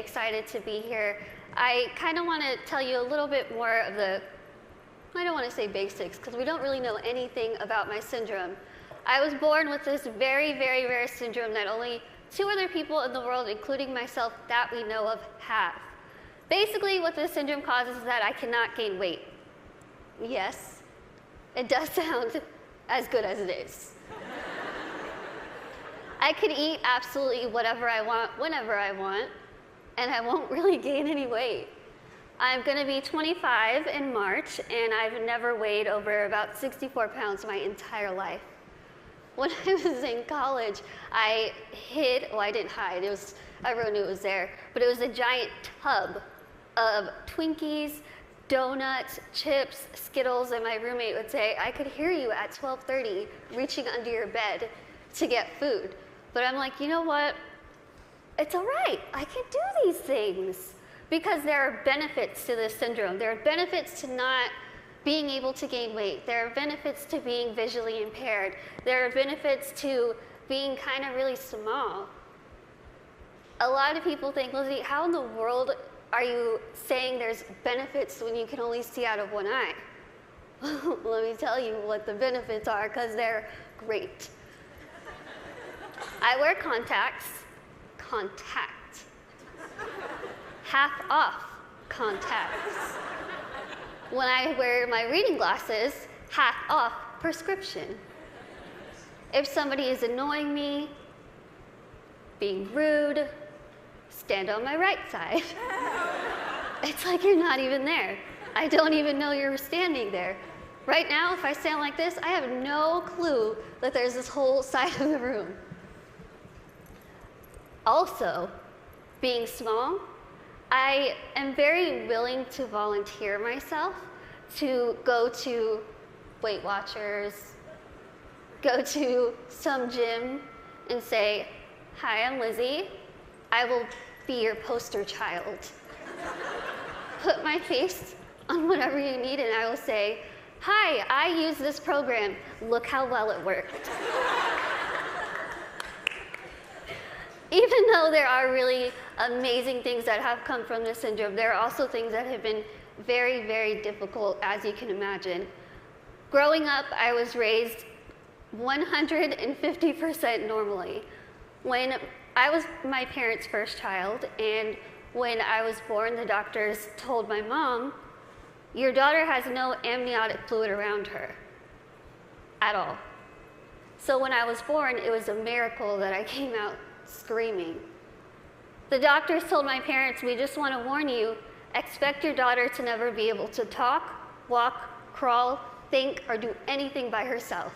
excited to be here. I kind of want to tell you a little bit more of the, I don't want to say basics, because we don't really know anything about my syndrome. I was born with this very, very rare syndrome that only 2 other people in the world, including myself, that we know of, have. Basically, what this syndrome causes is that I cannot gain weight. Yes, it does sound as good as it is. I could eat absolutely whatever I want, whenever I want, and I won't really gain any weight. I'm going to be 25 in March, and I've never weighed over about 64 pounds my entire life. When I was in college, I hid, well, I didn't hide, everyone knew it was there, but it was a giant tub of Twinkies, donuts, chips, Skittles, and my roommate would say, I could hear you at 12:30 reaching under your bed to get food. But I'm like, you know what? It's all right. I can do these things because there are benefits to this syndrome. There are benefits to not being able to gain weight. There are benefits to being visually impaired. There are benefits to being kind of really small. A lot of people think, Lizzie, how in the world are you saying there's benefits when you can only see out of one eye? Let me tell you what the benefits are, because they're great. I wear contacts, half off contacts. When I wear my reading glasses, half off prescription. If somebody is annoying me, being rude, stand on my right side. It's like you're not even there. I don't even know you're standing there. Right now, if I stand like this, I have no clue that there's this whole side of the room. Also, being small, I am very willing to volunteer myself to go to Weight Watchers, go to some gym and say, hi, I'm Lizzie. I will be your poster child. Put my face on whatever you need and I will say, hi, I use this program. Look how well it worked. Even though there are really amazing things that have come from this syndrome, there are also things that have been very, very difficult, as you can imagine. Growing up, I was raised 150% normally. When I was my parents' first child, and when I was born, the doctors told my mom, your daughter has no amniotic fluid around her at all. So when I was born, it was a miracle that I came out screaming. The doctors told my parents, we just want to warn you, expect your daughter to never be able to talk, walk, crawl, think, or do anything by herself.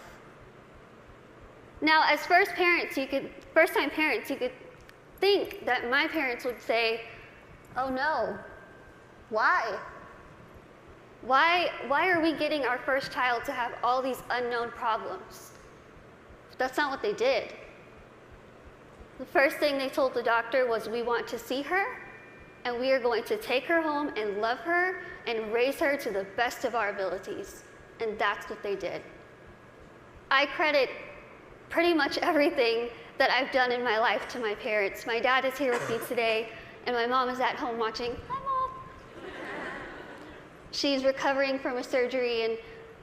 Now, as first-time parents, you could think that my parents would say, oh no, why? Why are we getting our first child to have all these unknown problems? But that's not what they did. The first thing they told the doctor was, we want to see her, and we are going to take her home and love her and raise her to the best of our abilities. And that's what they did. I credit pretty much everything that I've done in my life to my parents. My dad is here with me today, and my mom is at home watching. Hi, Mom. She's recovering from a surgery, and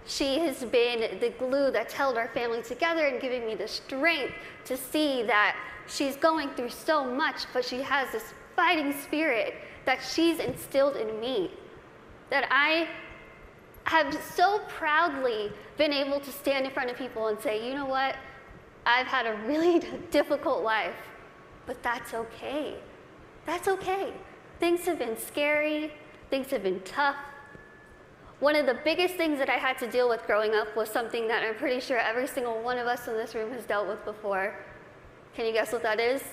she has been the glue that's held our family together and giving me the strength to see that she's going through so much, but she has this fighting spirit that she's instilled in me, that I have so proudly been able to stand in front of people and say, you know what, I've had a really difficult life, but that's okay. That's okay. Things have been scary, things have been tough. One of the biggest things that I had to deal with growing up was something that I'm pretty sure every single one of us in this room has dealt with before. Can you guess what that is?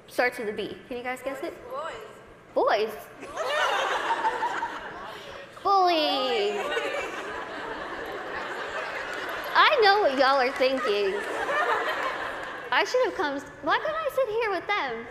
Starts with a B. Can you guys guess it? Boys. Bullying. I know what y'all are thinking. I should have come, why couldn't I sit here with them?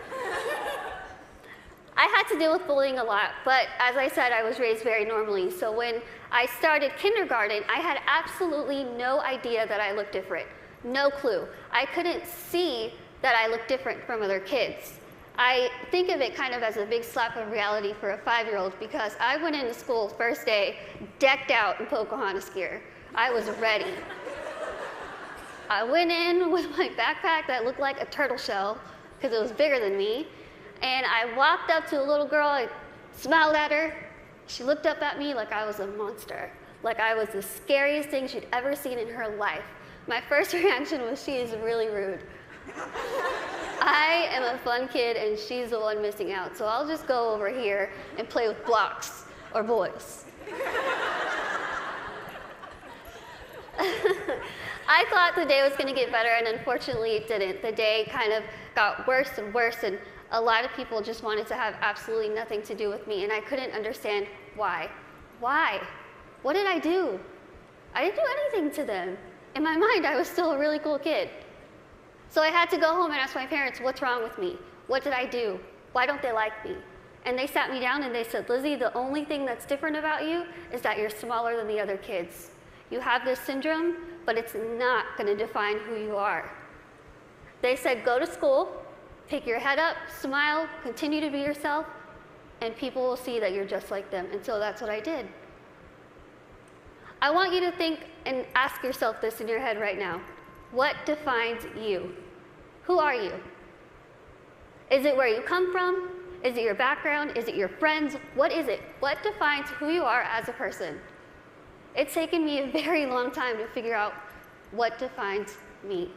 I had to deal with bullying a lot, but as I said, I was raised very normally. So when I started kindergarten, I had absolutely no idea that I looked different. No clue. I couldn't see that I looked different from other kids. I think of it kind of as a big slap of reality for a 5-year-old because I went into school first day decked out in Pocahontas gear. I was ready. I went in with my backpack that looked like a turtle shell because it was bigger than me, and I walked up to a little girl, I smiled at her. She looked up at me like I was a monster, like I was the scariest thing she'd ever seen in her life. My first reaction was, she is really rude. I am a fun kid and she's the one missing out, so I'll just go over here and play with blocks or boys. I thought the day was going to get better, and unfortunately it didn't. The day kind of got worse and worse, and a lot of people just wanted to have absolutely nothing to do with me, and I couldn't understand why. Why? What did I do? I didn't do anything to them. In my mind, I was still a really cool kid. So I had to go home and ask my parents, what's wrong with me? What did I do? Why don't they like me? And they sat me down and they said, Lizzie, the only thing that's different about you is that you're smaller than the other kids. You have this syndrome, but it's not going to define who you are. They said, go to school, pick your head up, smile, continue to be yourself, and people will see that you're just like them. And so that's what I did. I want you to think and ask yourself this in your head right now. What defines you? Who are you? Is it where you come from? Is it your background? Is it your friends? What is it? What defines who you are as a person? It's taken me a very long time to figure out what defines me.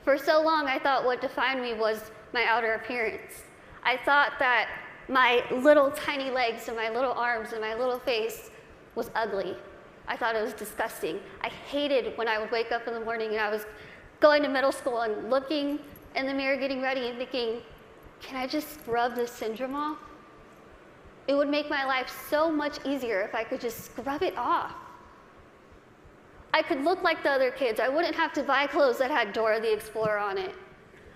For so long, I thought what defined me was my outer appearance. I thought that my little tiny legs and my little arms and my little face was ugly. I thought it was disgusting. I hated when I would wake up in the morning and I was going to middle school and looking in the mirror, getting ready and thinking, can I just scrub this syndrome off? It would make my life so much easier if I could just scrub it off. I could look like the other kids. I wouldn't have to buy clothes that had Dora the Explorer on it.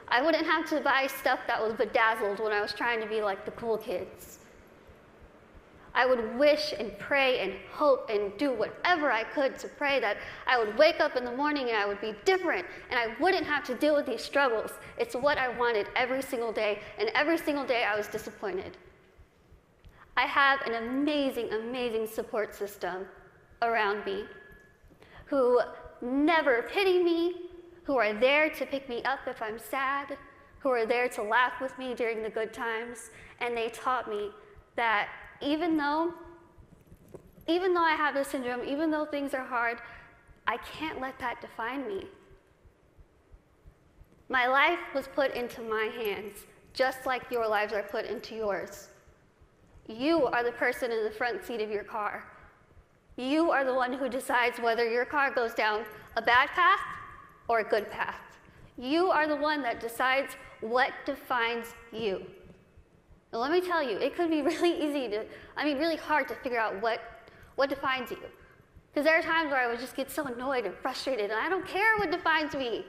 I wouldn't have to buy stuff that was bedazzled when I was trying to be like the cool kids. I would wish and pray and hope and do whatever I could to pray that I would wake up in the morning and I would be different and I wouldn't have to deal with these struggles. It's what I wanted every single day, and every single day I was disappointed. I have an amazing, amazing support system around me who never pity me, who are there to pick me up if I'm sad, who are there to laugh with me during the good times, and they taught me that even though I have this syndrome, even though things are hard, I can't let that define me. My life was put into my hands, just like your lives are put into yours. You are the person in the front seat of your car. You are the one who decides whether your car goes down a bad path or a good path. You are the one that decides what defines you. And let me tell you, it could be really hard to figure out what defines you. Because there are times where I would just get so annoyed and frustrated, and I don't care what defines me.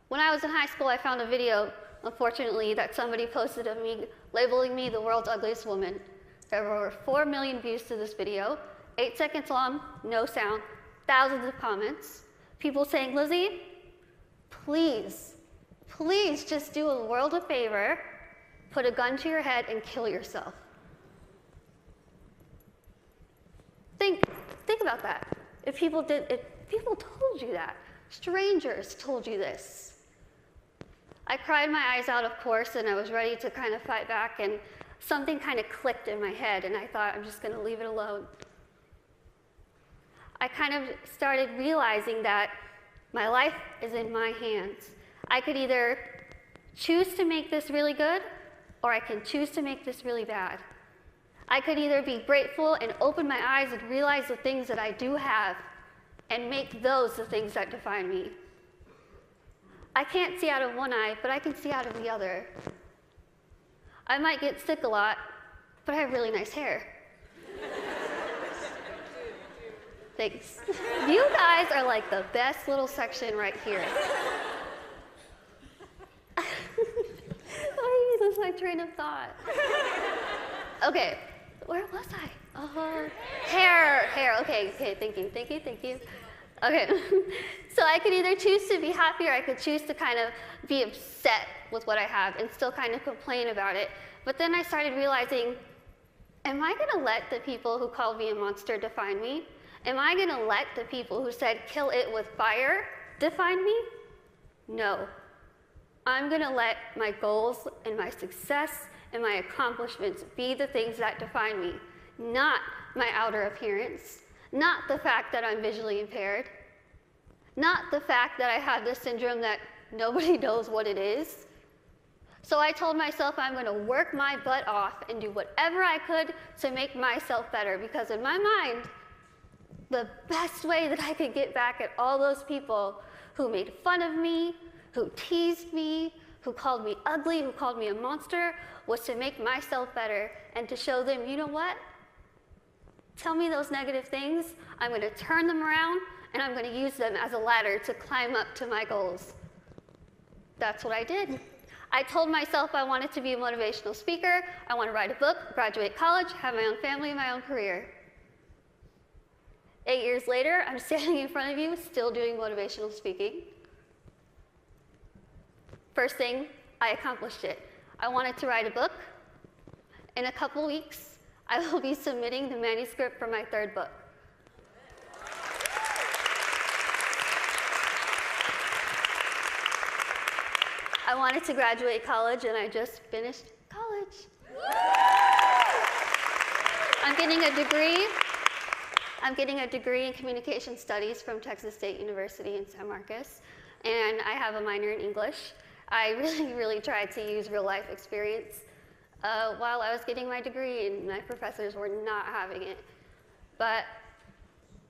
When I was in high school, I found a video, unfortunately, that somebody posted of me, labeling me the world's ugliest woman. There were over 4 million views to this video, 8 seconds long, no sound, thousands of comments. People saying, Lizzie, please just do a world a favor, put a gun to your head and kill yourself. Think about that. If people told you that, strangers told you this. I cried my eyes out, of course, and I was ready to kind of fight back, and something kind of clicked in my head, and I thought, I'm just going to leave it alone. I kind of started realizing that my life is in my hands. I could either choose to make this really good, or I can choose to make this really bad. I could either be grateful and open my eyes and realize the things that I do have and make those the things that define me. I can't see out of one eye, but I can see out of the other. I might get sick a lot, but I have really nice hair. Thanks. You guys are like the best little section right here. Why did you lose my train of thought? Okay, where was I? Hair, okay, thinking. Okay, so I could either choose to be happy or I could choose to kind of be upset with what I have and still kind of complain about it. But then I started realizing, am I gonna let the people who called me a monster define me? Am I gonna let the people who said kill it with fire define me? No. I'm gonna let my goals and my success and my accomplishments be the things that define me, not my outer appearance, not the fact that I'm visually impaired, not the fact that I have this syndrome that nobody knows what it is. So I told myself I'm going to work my butt off and do whatever I could to make myself better, because in my mind, the best way that I could get back at all those people who made fun of me, who teased me, who called me ugly, who called me a monster, was to make myself better and to show them, you know what? Tell me those negative things, I'm going to turn them around, and I'm going to use them as a ladder to climb up to my goals. That's what I did. I told myself I wanted to be a motivational speaker, I want to write a book, graduate college, have my own family, my own career. 8 years later, I'm standing in front of you, still doing motivational speaking. First thing, I accomplished it. I wanted to write a book. In a couple weeks, I will be submitting the manuscript for my 3rd book. I wanted to graduate college, and I just finished college. I'm getting a degree in communication studies from Texas State University in San Marcos, and I have a minor in English. I really tried to use real life experience while I was getting my degree, and my professors were not having it. But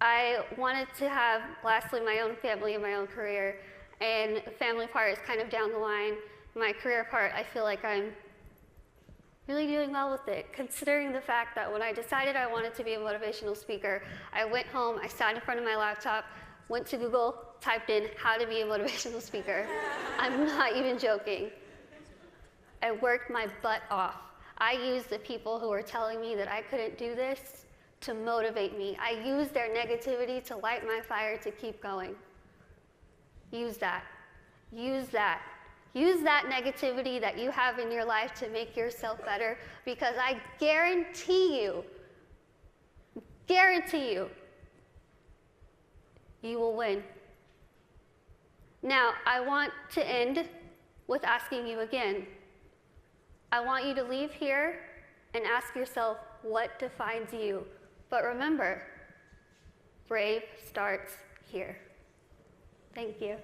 I wanted to have, lastly, my own family and my own career, and the family part is kind of down the line. My career part, I feel like I'm really doing well with it, considering the fact that when I decided I wanted to be a motivational speaker, I went home, I sat in front of my laptop, went to Google, typed in how to be a motivational speaker. I'm not even joking. I worked my butt off. I used the people who were telling me that I couldn't do this to motivate me. I used their negativity to light my fire to keep going. Use that. Use that. Use that negativity that you have in your life to make yourself better, because I guarantee you, you will win. Now, I want to end with asking you again. I want you to leave here and ask yourself what defines you. But remember, brave starts here. Thank you.